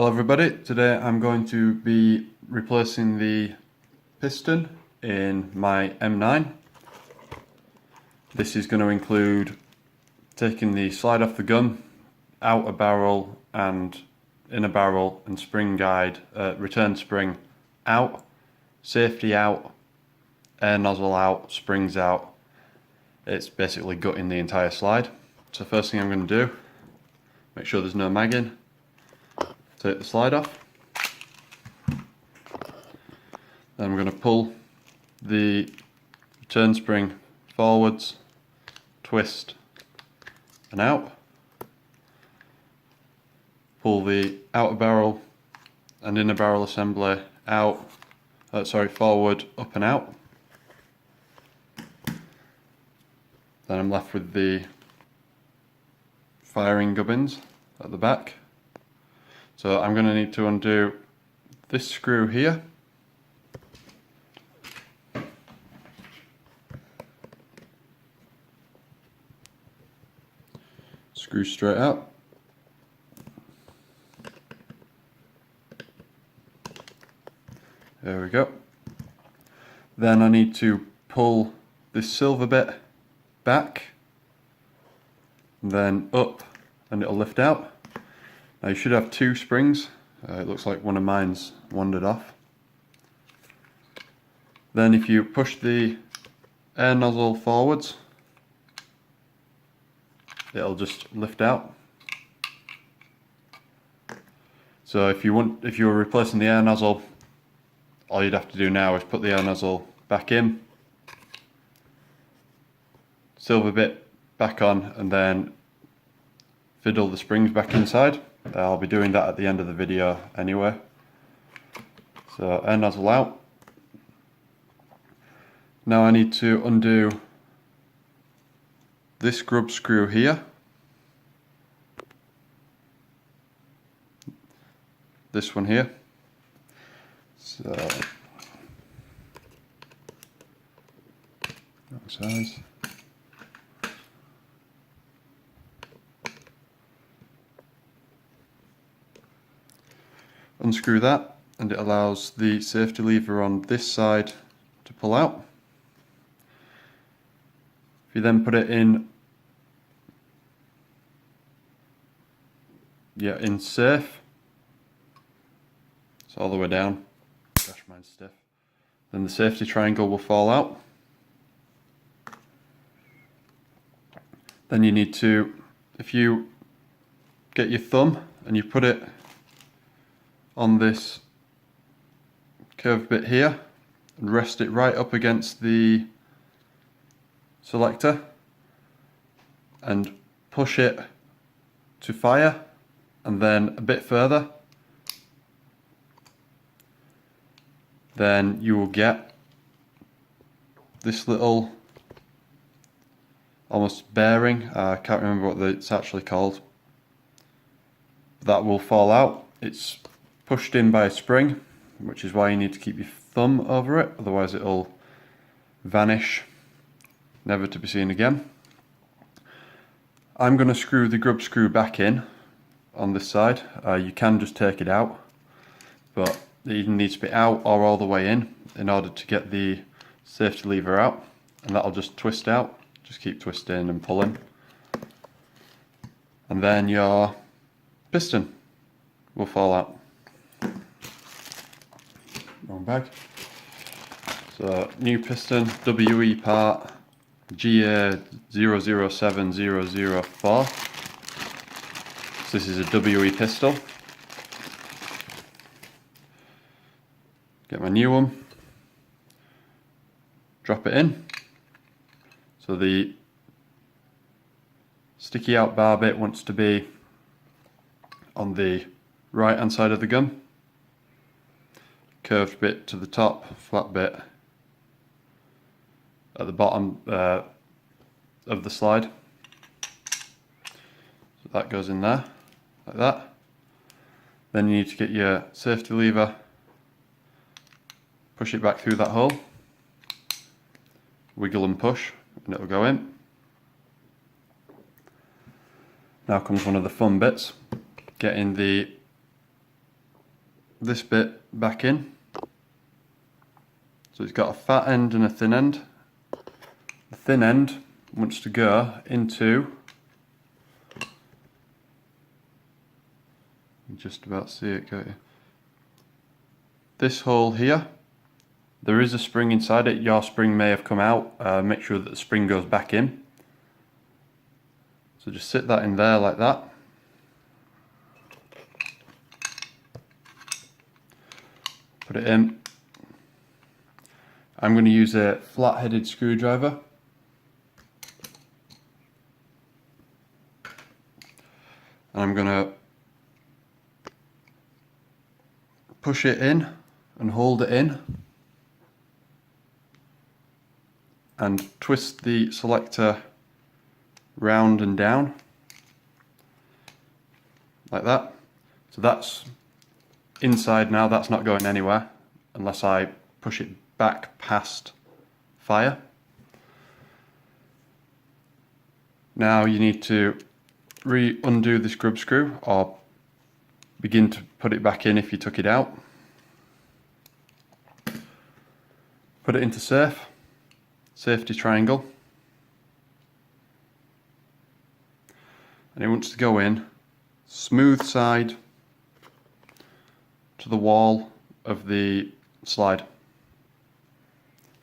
Hello everybody, today I'm going to be replacing the piston in my M9. This is going to include taking the slide off the gun, outer barrel and inner barrel and spring guide, return spring out, safety out, air nozzle out, springs out. It's basically gutting the entire slide. So first thing I'm going to do, make sure there's no mag in. Take the slide off. Then I'm going to pull the return spring forwards, twist and out. Pull the outer barrel and inner barrel assembly out, forward, up and out. Then I'm left with the firing gubbins at the back. So I'm going to need to undo this screw here. Screw straight out. There we go. Then I need to pull this silver bit back, and then up, and it'll lift out. Now you should have two springs. It looks like one of mine's wandered off. Then if you push the air nozzle forwards, it'll just lift out. So if you were replacing the air nozzle, all you'd have to do now is put the air nozzle back in, silver bit back on, and then fiddle the springs back inside. I'll be doing that at the end of the video anyway. So air nozzle out. Now I need to undo this grub screw here. This one here. So wrong size. Unscrew that, and it allows the safety lever on this side to pull out. If you then put it in safe, it's all the way down. Gosh, mine's stiff. Then the safety triangle will fall out. Then you need to, if you get your thumb and you put it on this curved bit here and rest it right up against the selector and push it to fire, and then a bit further, then you will get this little almost bearing. I can't remember what it's actually called. That will fall out. It's pushed in by a spring, which is why you need to keep your thumb over it, otherwise it'll vanish, never to be seen again. I'm going to screw the grub screw back in on this side. You can just take it out, but it either needs to be out or all the way in order to get the safety lever out, and that'll just twist out. Just keep twisting and pulling, and then your piston will fall out. Wrong bag. So new piston, WE part GA007004. So this is a WE pistol. Get my new one. Drop it in. So the sticky out bar bit wants to be on the right hand side of the gun. Curved bit to the top, flat bit at the bottom of the slide. So that goes in there, like that. Then you need to get your safety lever, push it back through that hole, wiggle and push, and it'll go in. Now comes one of the fun bits, getting the this bit back in. So it's got a fat end and a thin end. The thin end wants to go into, you can just about see it, can't you? This hole here. There is a spring inside it. Your spring may have come out. Make sure that the spring goes back in. So just sit that in there like that. Put it in. I'm going to use a flat-headed screwdriver. And I'm going to push it in and hold it in. And twist the selector round and down. Like that. So that's inside now, that's not going anywhere unless I push it back past fire. Now you need to undo this grub screw or begin to put it back in if you took it out. Put it into safety triangle, and it wants to go in smooth side to the wall of the slide,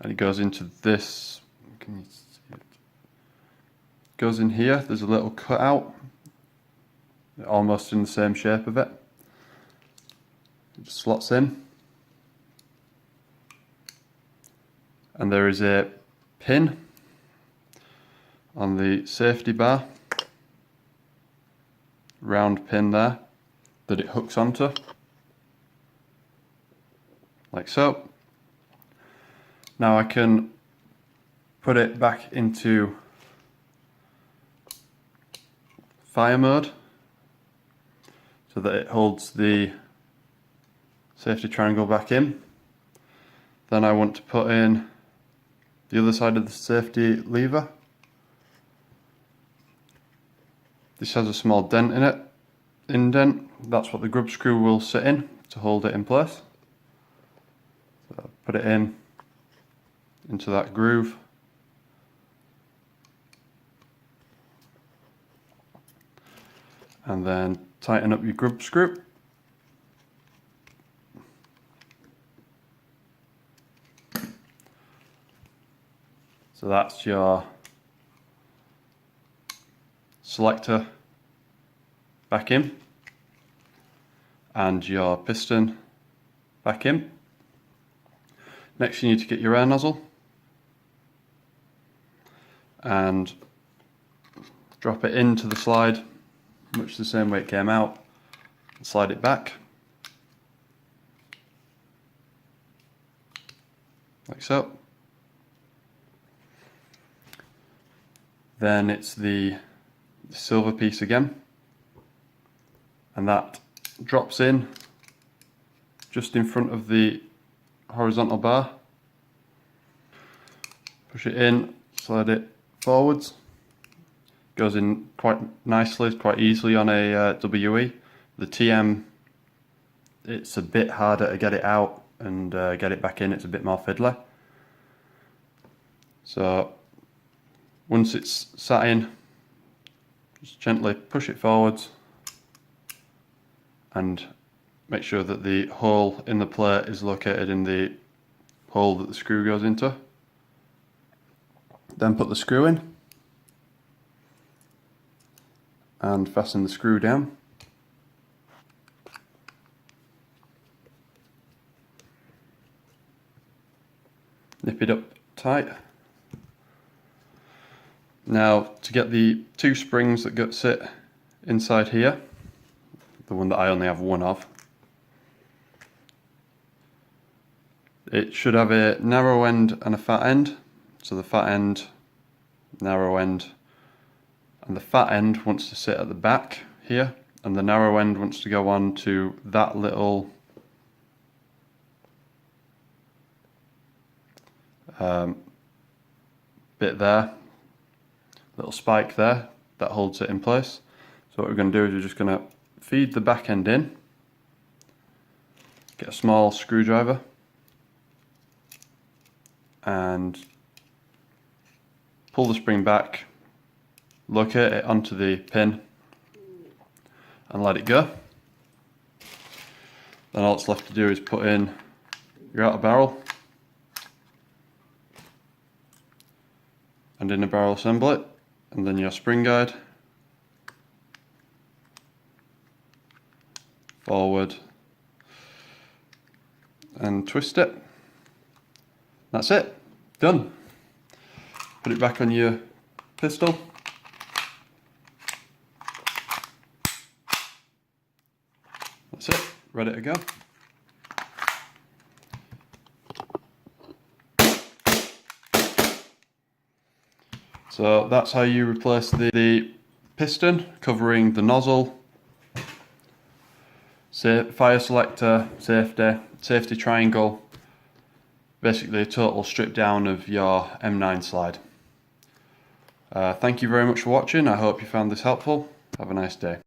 and it goes into this, can you see it? Goes in here, there's a little cutout almost in the same shape of it. It just slots in, and there is a pin on the safety bar, round pin there that it hooks onto, like so. Now I can put it back into fire mode so that it holds the safety triangle back in. Then I want to put in the other side of the safety lever. This has a small dent in it, indent. That's what the grub screw will sit in to hold it in place. So put it in into that groove. And then tighten up your grub screw. So that's your selector back in and your piston back in. Next you need to get your air nozzle and drop it into the slide much the same way it came out, and slide it back like so. Then it's the silver piece again, and that drops in just in front of the horizontal bar. Push it in, slide it forwards. Goes in quite nicely, quite easily on a WE. The TM, it's a bit harder to get it out and get it back in, it's a bit more fiddly. So once it's sat in, just gently push it forwards and make sure that the hole in the plate is located in the hole that the screw goes into. Then put the screw in and fasten the screw down. Nip it up tight. Now to get the two springs that sit inside here, the one that I only have one of, it should have a narrow end and a fat end. So the fat end, narrow end, and the fat end wants to sit at the back here, and the narrow end wants to go on to that little bit there, little spike there that holds it in place. So what we're going to do is we're just going to feed the back end in get a small screwdriver and pull the spring back, locate it onto the pin and let it go. Then all that's left to do is put in your outer barrel and inner barrel assembly, and then your spring guide, forward and twist it. That's it, done. Put it back on your pistol. That's it, ready to go. So that's how you replace the piston covering the nozzle, fire selector, safety triangle, basically a total strip down of your M9 slide. Thank you very much for watching. I hope you found this helpful. Have a nice day.